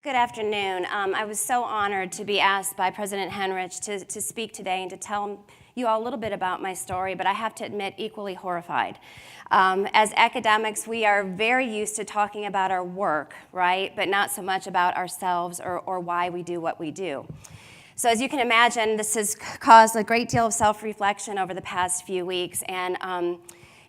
Good afternoon. I was so honored to be asked by President Henrich to speak today and to tell you all a little bit about my story, but I have to admit, equally horrified. As academics, we are very used to talking about our work, right, but not so much about ourselves or why we do what we do. So as you can imagine, this has caused a great deal of self-reflection over the past few weeks, and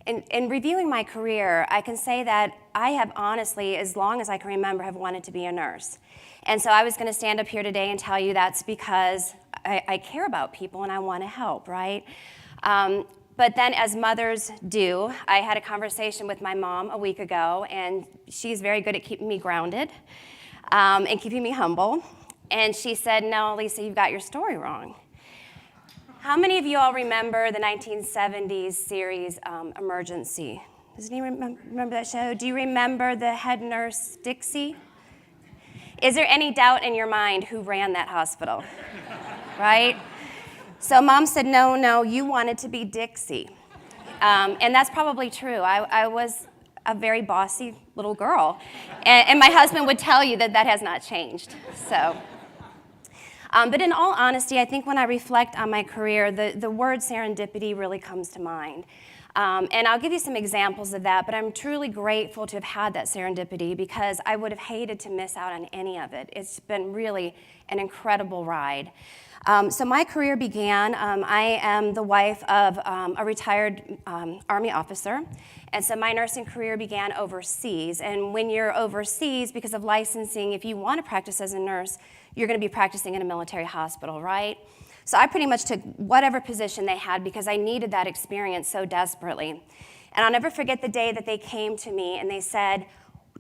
in reviewing my career, I can say that I have honestly, as long as I can remember, have wanted to be a nurse. And so I was going to stand up here today and tell you that's because I care about people and I want to help, right? But then, as mothers do, I had a conversation with my mom a week ago, and she's very good at keeping me grounded and keeping me humble. And she said, "No, Lisa, you've got your story wrong." How many of you all remember the 1970s series Emergency? Does anyone remember that show? Do you remember the head nurse, Dixie? Is there any doubt in your mind who ran that hospital? Right? So Mom said, no, you wanted to be Dixie. And that's probably true. I was a very bossy little girl. And my husband would tell you that has not changed. So. But in all honesty, I think when I reflect on my career, the word serendipity really comes to mind. And I'll give you some examples of that, but I'm truly grateful to have had that serendipity because I would have hated to miss out on any of it. It's been really an incredible ride. So my career began, I am the wife of a retired Army officer, and so my nursing career began overseas. And when you're overseas, because of licensing, if you want to practice as a nurse, you're going to be practicing in a military hospital, right? So I pretty much took whatever position they had because I needed that experience so desperately. And I'll never forget the day that they came to me and they said,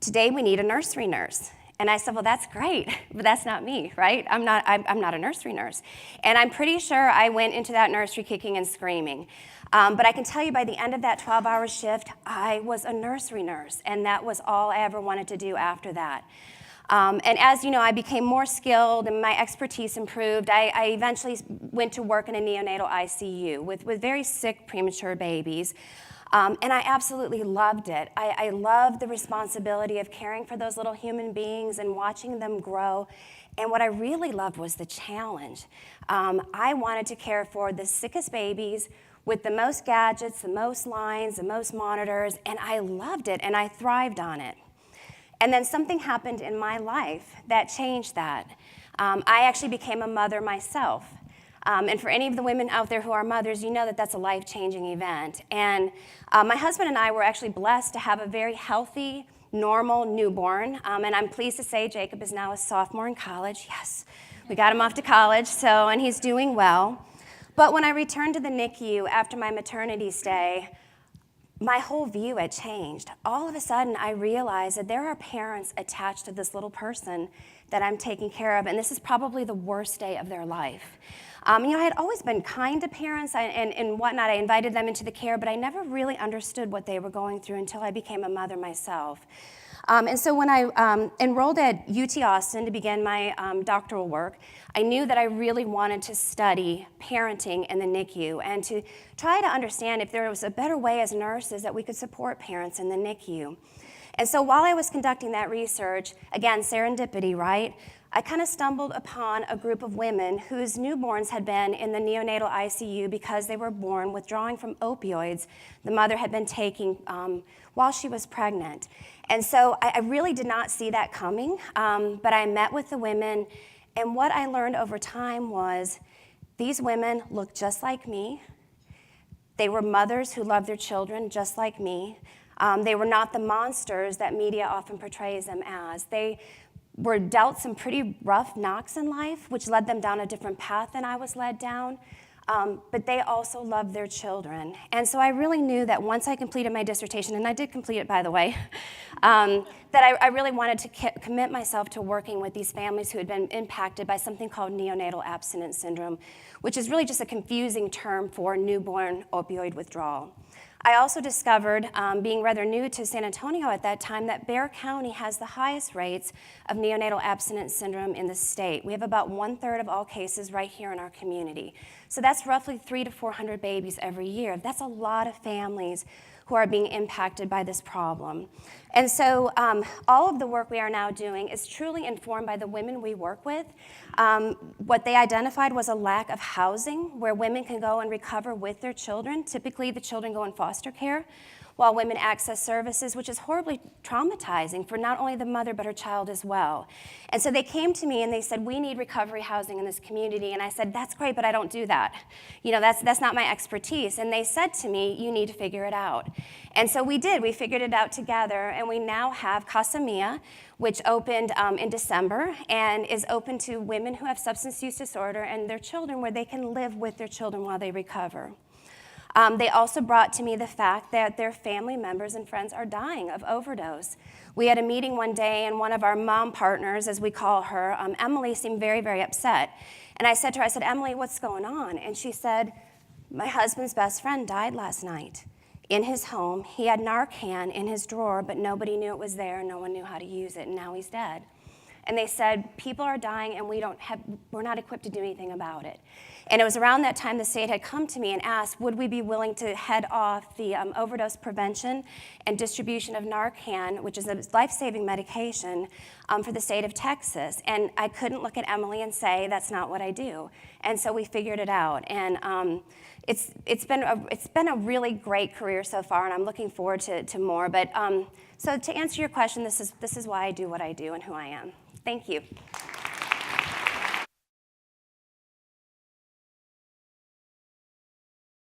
"Today we need a nursery nurse." And I said, "Well, that's great, but that's not me, right? I'm not a nursery nurse." And I'm pretty sure I went into that nursery kicking and screaming. But I can tell you by the end of that 12-hour shift, I was a nursery nurse, and that was all I ever wanted to do after that. And as you know, I became more skilled and my expertise improved. I eventually went to work in a neonatal ICU with very sick premature babies. And I absolutely loved it. I loved the responsibility of caring for those little human beings and watching them grow. And what I really loved was the challenge. I wanted to care for the sickest babies with the most gadgets, the most lines, the most monitors, and I loved it and I thrived on it. And then something happened in my life that changed that. I actually became a mother myself. And for any of the women out there who are mothers, you know that that's a life-changing event. And my husband and I were actually blessed to have a very healthy, normal newborn. And I'm pleased to say Jacob is now a sophomore in college. Yes, we got him off to college, and he's doing well. But when I returned to the NICU after my maternity stay, my whole view had changed. All of a sudden, I realized that there are parents attached to this little person that I'm taking care of, and this is probably the worst day of their life. I had always been kind to parents and whatnot. I invited them into the care, but I never really understood what they were going through until I became a mother myself. And so when I enrolled at UT Austin to begin my doctoral work, I knew that I really wanted to study parenting in the NICU and to try to understand if there was a better way as nurses that we could support parents in the NICU. And so while I was conducting that research, again, serendipity, right? I kind of stumbled upon a group of women whose newborns had been in the neonatal ICU because they were born withdrawing from opioids the mother had been taking while she was pregnant. And so I really did not see that coming, but I met with the women, and what I learned over time was these women looked just like me. They were mothers who loved their children just like me. They were not the monsters that media often portrays them as. They were dealt some pretty rough knocks in life, which led them down a different path than I was led down. But they also loved their children. And so I really knew that once I completed my dissertation, and I did complete it, by the way, that I really wanted to commit myself to working with these families who had been impacted by something called neonatal abstinence syndrome, which is really just a confusing term for newborn opioid withdrawal. I also discovered, being rather new to San Antonio at that time, that Bexar County has the highest rates of neonatal abstinence syndrome in the state. We have about 1/3 of all cases right here in our community. So that's roughly 300 to 400 babies every year. That's a lot of families who are being impacted by this problem. And so all of the work we are now doing is truly informed by the women we work with. What they identified was a lack of housing where women can go and recover with their children. Typically, the children go in foster care, while women access services, which is horribly traumatizing for not only the mother, but her child as well. And so they came to me and they said, we need recovery housing in this community. And I said, that's great, but I don't do that. You know, that's not my expertise. And they said to me, you need to figure it out. And so we did. We figured it out together, and we now have Casa Mia, which opened in December and is open to women who have substance use disorder and their children, where they can live with their children while they recover. They also brought to me the fact that their family members and friends are dying of overdose. We had a meeting one day, and one of our mom partners, as we call her, Emily, seemed very, very upset. And I said to her, I said, Emily, what's going on? And she said, my husband's best friend died last night in his home. He had Narcan in his drawer, but nobody knew it was there, and no one knew how to use it, and now he's dead. And they said, people are dying, and we're not equipped to do anything about it. And it was around that time the state had come to me and asked, would we be willing to head off the overdose prevention and distribution of Narcan, which is a life-saving medication, for the state of Texas. And I couldn't look at Emily and say, that's not what I do. And so we figured it out. And it's been a really great career so far, and I'm looking forward to more. But so to answer your question, this is why I do what I do and who I am. Thank you.